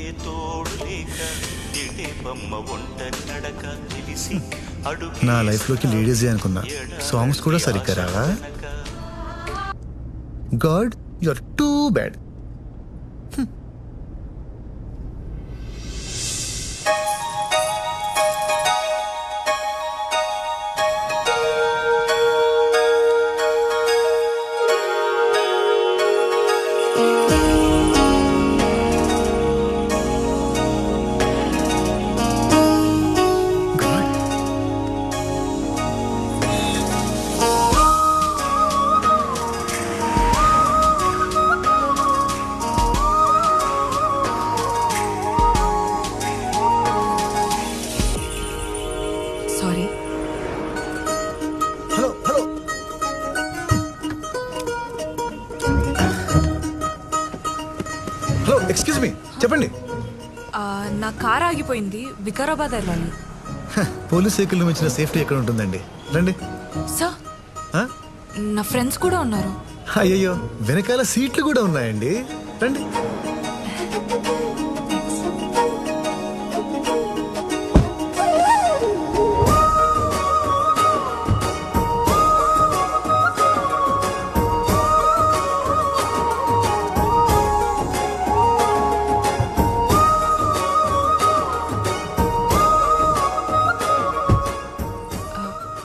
ఏ తోడు లేక దిటే బొమ్మ ఒంటరి నడక తెలిసి అడుగు నా లైఫ్ లోకి లేడీజే అనుకున్నా, సాంగ్స్ కూడా సరిగ్గా రావా? God, you are too bad. Sorry. Hello hello, hello, excuse me, చెప్పండి. నా కార్ ఆగిపోయింది, వికారాబాద్ వెళ్ళాలి. పోలీస్ వెహికల్ మించిన సేఫ్టీ ఎక్కడ ఉంటుందండి? రండి. సార్, ఆ? నా ఫ్రెండ్స్ కూడా ఉన్నారు. అయ్యయ్యో, వెనకాల సీట్లు కూడా ఉన్నాయండి, రండి.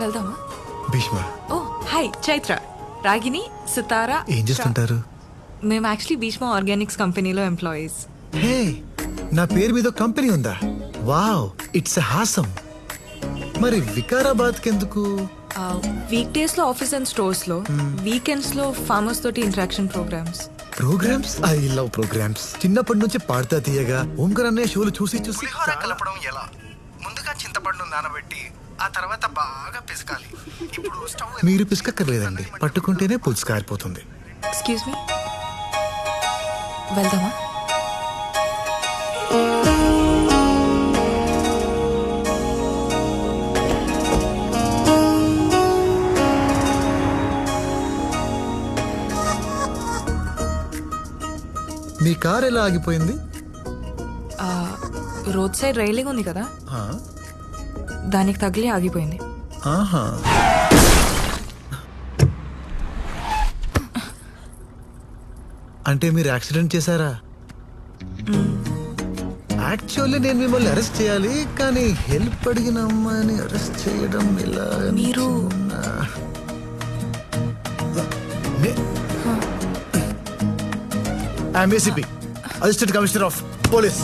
వెళ్దామా? Bhishma, oh hi, Chaitra, Ragini, Sitara. ఏం చేస్తుంటారు? మేము యాక్చువల్లీ భీష్మ ఆర్గానిక్స్ కంపెనీలో ఎంప్లాయీస్. హే, నా పేరు మీద కంపెనీ ఉందా? Wow, it's awesome. మరి వికారాబాద్ కెందుకు? వీక్ డేస్ లో ఆఫీస్ అండ్ స్టోర్స్ లో, వీకెండ్స్ లో ఫార్మర్స్ తోటి interaction programmes. Programmes? I love programmes. చిన్నప్పటి నుంచి పాడతా తీయగా ఓంకర్ అన్నయ్య షోలు చూసి చూసి కలపడం ఎలా? ముందుగా చింతపండు నానబెట్టి ఆ తర్వాత బాగా పిసకాలి. ఇప్పుడు స్టవ్ మీరు పిసుకక్కర్లేదండి, పట్టుకుంటేనే పులుసు కారిపోతుంది. ఎక్స్క్యూజ్ మీ, వెళ్దామా? మీ కార్ ఎలా ఆగిపోయింది? రోడ్ సైడ్ రైలింగ్ ఉంది కదా, ఆ? దానికి తగిలి ఆగిపోయింది. ఆహా. అంటే మీరు యాక్సిడెంట్ చేశారా? యాక్చువల్లీ నేను మిమ్మల్ని అరెస్ట్ చేయాలి, కానీ హెల్ప్ అడిగిన అమ్మాయిని అరెస్ట్ చేయడం ఎలా? మీరు ACP, assistant commissioner of police.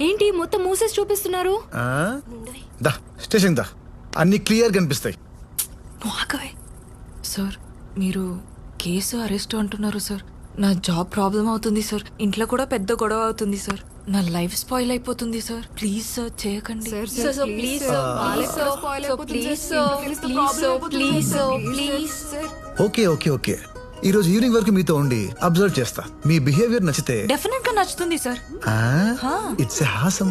ఏంటి మొత్తం మూసేసి చూపిస్తున్నారు? దా స్టేషన్ దా, అన్ని క్లియర్ కనిపిస్తాయి. సార్, మీరు కేసు అరెస్ట్ అంటున్నారు సార్. నా జాబ్ ప్రాబ్లం అవుతుంది సార్, ఇంట్లో కూడా పెద్ద గొడవ అవుతుంది సార్, నా లైఫ్ స్పాయిల్ అయిపోతుంది సార్. ప్లీజ్ సార్, చేయకండి. ఓకే ఓకే ఓకే, ఈ రోజు ఈవినింగ్ వరకు మీతో ఉండి అబ్జర్వ్ చేస్తా. మీ బిహేవియర్ నచ్చితే డెఫినెట్ గా నచ్చుతుంది sir. It's Haasam.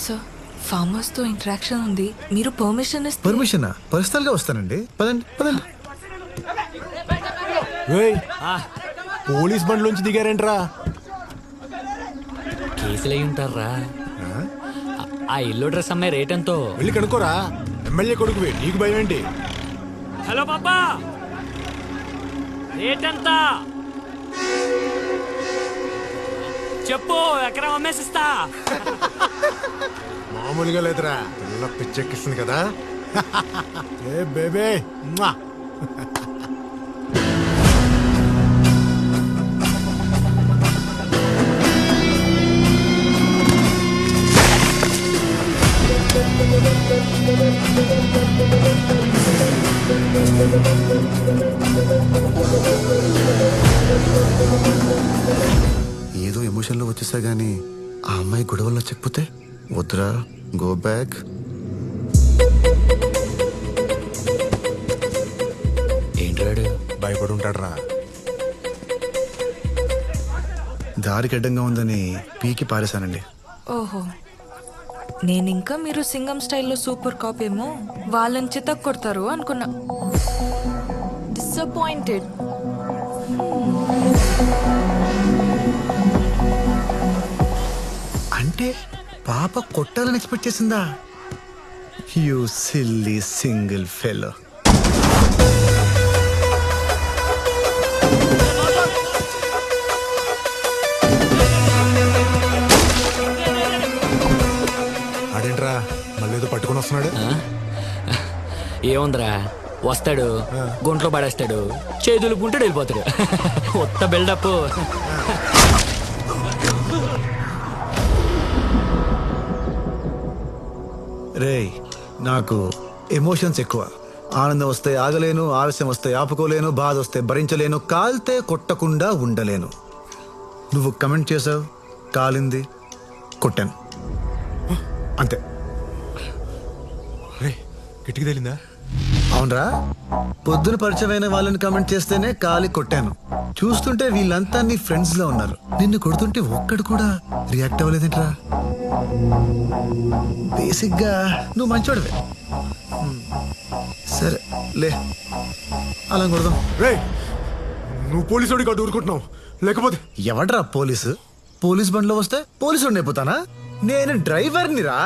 Sir, farmers తో ఇంటరాక్షన్ ఉంది, మీరు పర్మిషన్ ఇస్తే. పర్మిషనా? పర్సనల్ గా వస్తానండి, పదండి పదండి. పోలీస్ బండ్లోంచి దిగారేంట్రా? కేసులై ఉంటారా? ఆ ఇల్లు డ్రెస్ అమ్మాయి రేట్ ఎంతో వెళ్ళి కనుక్కోరా. ఎమ్మెల్యే కొడుకువి, నీకు భయం ఏంటి? హలో పాపా, రేట్ ఎంత చెప్పు, ఎకరం అమ్మేసిస్తా. మామూలుగా లేదురా, పిల్ల పిచ్చెక్కిస్తుంది కదా. ఏ బేబే, ఏదో ఎమోషన్లో వచ్చేసా గానీ ఆ అమ్మాయి గొడవల్లో చెప్పితే వద్దురా, గో బ్యాక్. ఏంట్రాడు భయపడి ఉంటాడు రా. దారికి అడ్డంగా ఉందని పీకి పారేశానండి. ఓహో, నేను ఇంకా మీరు సింగం స్టైల్లో సూపర్ కాప్ ఏమో వాళ్ళని చితక్ కొడతారు అనుకున్నా. డిసప్పాయింటెడ్. అంటే పాప కొట్టాలని ఎక్స్పెక్ట్ చేసిందా? You silly single fellow. ఆడేంట్రా మళ్ళీ ఏదో పట్టుకొని వస్తున్నాడు. ఏముందిరా, వస్తాడు, గుంట్లో పడేస్తాడు, చేతులు పుంటాడు, వెళ్ళిపోతాడు. కొత్త బిల్డప్. రేయ్, నాకు ఎమోషన్స్ ఎక్కువ. ఆనందం వస్తే ఆగలేను, ఆలస్యం వస్తే ఆపుకోలేను, బాధ వస్తే భరించలేను, కాల్తే కొట్టకుండా ఉండలేను. నువ్వు కమెంట్ చేసావు, కాలింది, కొట్టాను, అంతే. రే కిటికీ తేలిందా? అవునరా, పొద్దున పరిచయమైన వాళ్ళని కమెంట్ చేస్తేనే కాలి కొట్టాను. చూస్తుంటే వీళ్ళంతా నీ ఫ్రెండ్స్ లో ఉన్నారు. నిన్ను కొడుతుంటే ఒక్కడు కూడా రియాక్ట్ అవ్వలేదేంట్రా? బేసిక్ గా నువ్వు మంచోడివే. సరే లే, అలా కొడదాం. రే నువ్వు పోలీసు కాదు ఊరుకుంటున్నావు, లేకపోతే ఎవడ్రా పోలీసు? పోలీస్ బండ్లో వస్తే పోలీసు అయిపోతానా? నేను డ్రైవర్ని రా.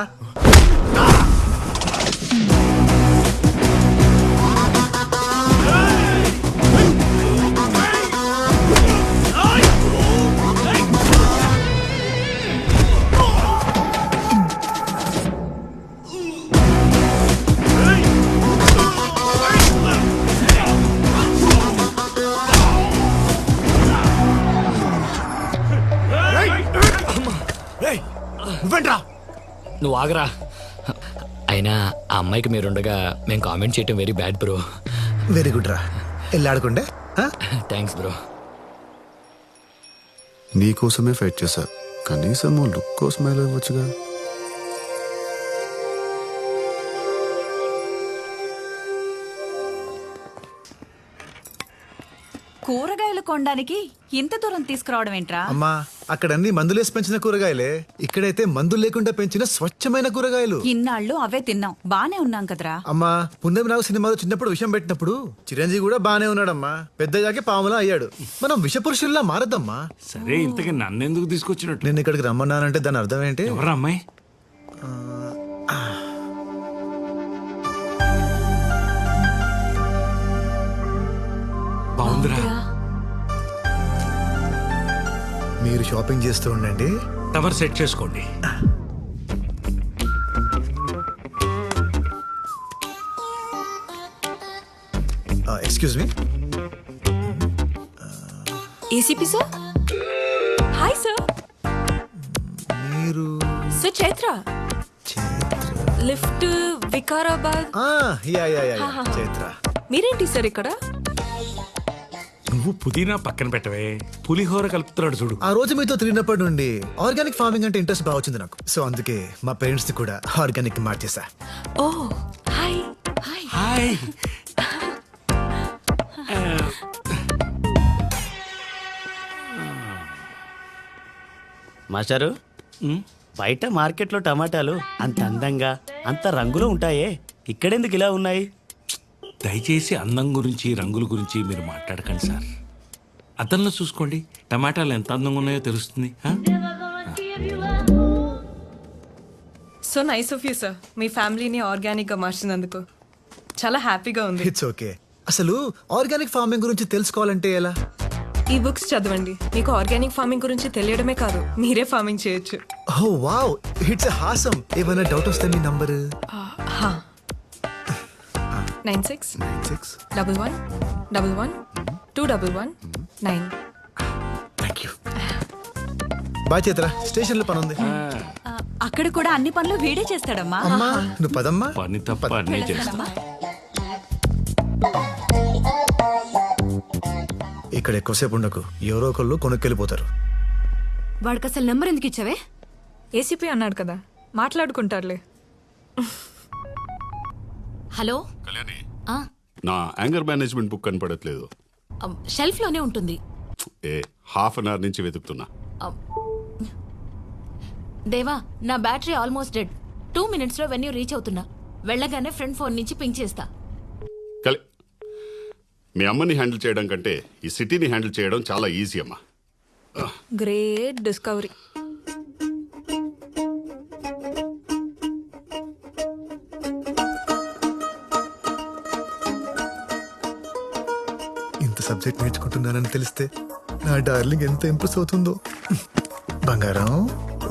నువ్వేంట్రా? నువ్వు ఆగరా. అయినా ఆ అమ్మాయికి మీరుండగా మేము కామెంట్ చేయటం very bad bro. Very good రా, వెళ్ళాడుకుండే. Thanks bro. నీకోసమే ఫైట్ చేశా, కనీసం లుక్ కోసమే ఇవ్వచ్చుగా. కూరగాయలు కొనడానికి ఇంత దూరం తీసుకురావడం ఏంట్రా? అమ్మా, అక్కడ అన్ని మందులేసి పెంచిన కూరగాయలే, ఇక్కడైతే మందులు లేకుండా పెంచిన స్వచ్ఛమైన కూరగాయలు. ఇన్నాళ్ళు అవే తిన్నాం, బానే ఉన్నాం కదరా. అమ్మా, పుణ్యమనాగు సినిమాలో చిన్నప్పుడు విషం పెట్టినప్పుడు చిరంజీవి కూడా బానే ఉన్నాడమ్మా. పెద్దయ్యాకే పాములా అయ్యాడు. మనం విషపురుషుల్లా మారద్దమ్మా. సరే, ఇంతకీ నన్నెందుకు తీసుకొచ్చినట్టు? నేను ఇక్కడికి రమ్మన్నానంటే దాని అర్థం ఏంటి? ఎవరా అమ్మాయి? బాగుందిరా. మీరు షాపింగ్ చేస్తూ ఉండండి, టవర్ సెట్ చేసుకోండి. Excuse me. ACP sir. Hi sir. మీరు sir Chaitra. Lift Vikarabad. Yeah yeah yeah Chaitra. మీరేంటి సార్ ఇక్కడ? నువ్వు పుదీనా పక్కన పెట్టవే, పులిహోర కలుపుతున్నాడు చూడు. ఆ రోజు మీతో తిరిగినప్పటి నుండి ఆర్గానిక్ ఫార్మింగ్ అంటే ఇంట్రెస్ట్ బాగా వచ్చింది నాకు. సో అందుకే మా పేరెంట్స్ ని కూడా ఆర్గానిక్ మార్చేసా. ఓ హాయ్. హాయ్. హాయ్. మాస్టారు, బయట మార్కెట్లో టమాటాలు అంత అందంగా అంత రంగులో ఉంటాయే, ఇక్కడెందుకు ఇలా ఉన్నాయి? దయచేసి అందం గురించి రంగుల గురించి మీరు మాట్లాడకండి సార్. అద్దంలో చూసుకోండి, టమాటాలు ఎంత అందంగా ఉన్నాయో తెలుస్తుంది. So nice of you sir, మీ ఫ్యామిలీని ఆర్గానిక్ గా మార్చినందుకు చాలా హ్యాపీగా ఉంది. It's okay. అసలు ఆర్గానిక్ ఫార్మింగ్ గురించి తెలుసుకోవాలంటే ఎలా? ఈ బుక్స్ చదవండి, మీకు ఆర్గానిక్ ఫార్మింగ్ గురించి తెలియడమే కాదు, మీరే ఫార్మింగ్ చేయొచ్చు. Oh wow, it's awesome. ఏమైనా డౌట్ వస్తే మీ number 9611112119. Thank you. Bye Chaitra, station లో పని ఉంది. అక్కడ కూడా అన్ని పనులు వీడే చేస్తాడమ్మా. అమ్మా నువ్వు పదమ్మా. పని తప్ప అన్నీ చేస్తా. ఇక్కడ ఎక్కువసేపు ఉండకు, ఎవరో ఒకళ్ళు కొనుక్కెళ్ళిపోతారు. వాడికి అసలు నెంబర్ ఎందుకు ఇచ్చావే? ఏసీపీ అన్నాడు కదా, మాట్లాడుకుంటారులే. హలో. కళ్యాణి, నా యాంగర్ మేనేజ్మెంట్ బుక్ కనపడట్లేదు. షెల్ఫ్ లోనే ఉంటుంది. హాఫ్ అన్ అవర్ నుంచి వెతుకుతున్నా. దేవా, నా బ్యాటరీ ఆల్మోస్ట్ డెడ్. 2 minutes లో వెన్యూ రీచ్ అవుతున్నా. వెళ్ళగానే ఫ్రెండ్ ఫోన్ నుంచి పింక్ చేస్తా. మీ అమ్మని హ్యాండిల్ చేయడం కంటే ఈ సిటీని హ్యాండిల్ చేయడం చాలా ఈజీ అమ్మా. Great discovery. ఇంత సబ్జెక్ట్ నేర్చుకుంటున్నానని తెలిస్తే నా డార్లింగ్ ఎంత ఇంప్రెస్ అవుతుందో. బంగారం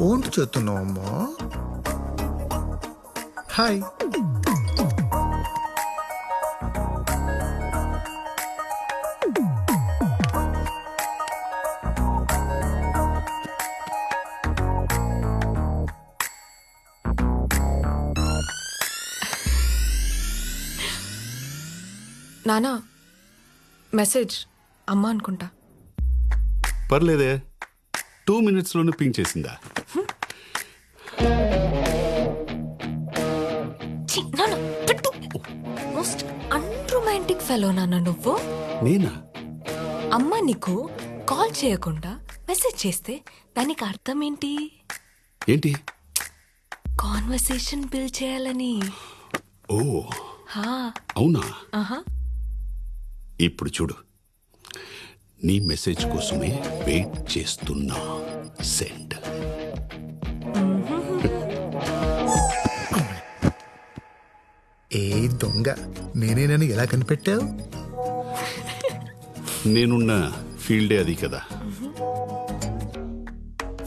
ఓంటి చేస్తున్నావు అమ్మా? హాయ్. నానా మెసేజ్ అమ్మ అనుకుంటా. పర్లేదే, 2 minutesలోనే పింక్ చేసిందా? మోస్ట్ అన్రొమాంటిక్ ఫెలో నాన్న నువ్వు. నేనా? అమ్మ నీకు కాల్ చేయకుండా మెసేజ్ చేస్తే దానికి అర్థం ఏంటి? ఏంటి? కాన్వర్సేషన్ బిల్డ్ చేయాలని. ఓ హా. అవునా? ఆహా. ఇప్పుడు చూడు, నీ మెసేజ్ కోసమే వెయిట్ చేస్తున్నా. సెండ్. ఏ దొంగ, నేనేనని ఎలా కనిపెట్టావు? నేనున్న ఫీల్డే అది కదా.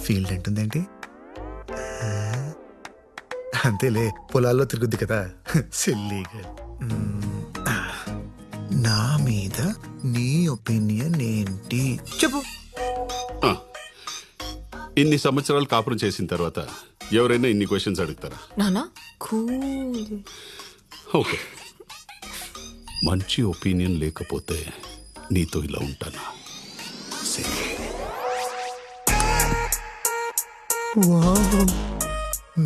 ఫీల్డ్ అంటుందేంటి? అంతేలే, పొలాల్లో తిరుగుద్ది కదా. సిల్లీగా. నా మీద నీ ఒపీనియన్ ఏంటి చెప్పు. ఇన్ని సంవత్సరాలు కాపురం చేసిన తర్వాత ఎవరైనా ఇన్ని క్వశ్చన్స్ అడుగుతారా? నానా కూల్. ఓకే, మంచి ఒపీనియన్ లేకపోతే నీతో ఇలా ఉంటానా? వావ్,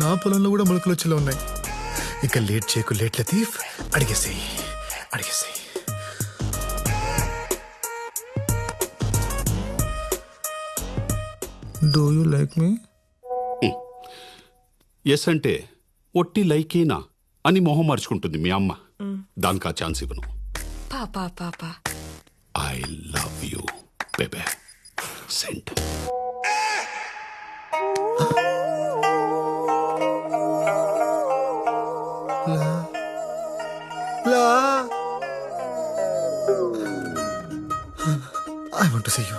నా పొలంలో కూడా మొలకలు వచ్చేలా ఉన్నాయి. ఇక లేట్ చేయకు, లేట్ లతీఫ్, అడిగేసేయి అడిగేసేయి. Do you like me? Yes అంటే ఒట్టి లైకేనా అని మొహం మార్చుకుంటుంది మీ అమ్మ. దానికి ఆ ఛాన్స్ ఇవ్వను. పాపా పాపా. I love you babe. Send. I want to see you.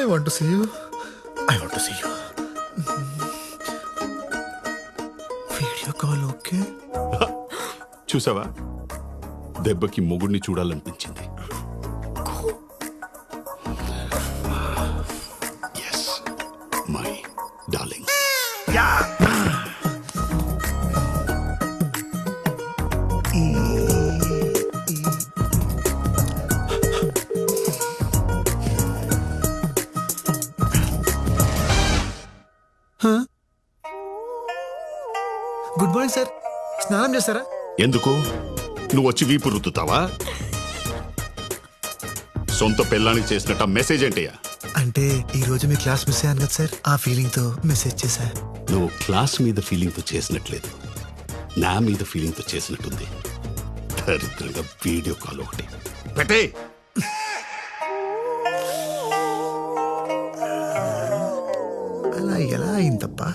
I want to see you. I want to see you. Video call okay? చూసావా, దెబ్బకి మొగుడిని చూడాలనిపించింది. Yes my darling. Good morning sir. స్నానం చేస్తారా? ఎందుకు? నువ్వు వచ్చి వీపు రుద్దుతావా? సొంత పెళ్ళానికి చేసినట్టు మెసేజ్ ఏంటయ్యా? అంటే ఈ రోజు మీ క్లాస్ మిస్ అయ్యాను కదా సార్, ఆ ఫీలింగ్ తో మెసేజ్ చేశా. నువ్వు క్లాస్ మీద ఫీలింగ్ తో చేసినట్లేదు, నా మీద ఫీలింగ్ తో చేసినట్టుంది. దరిద్రంగా వీడియో కాల్ ఒకటి పెట్టే. అలా ఎలా అయిందబ్బా?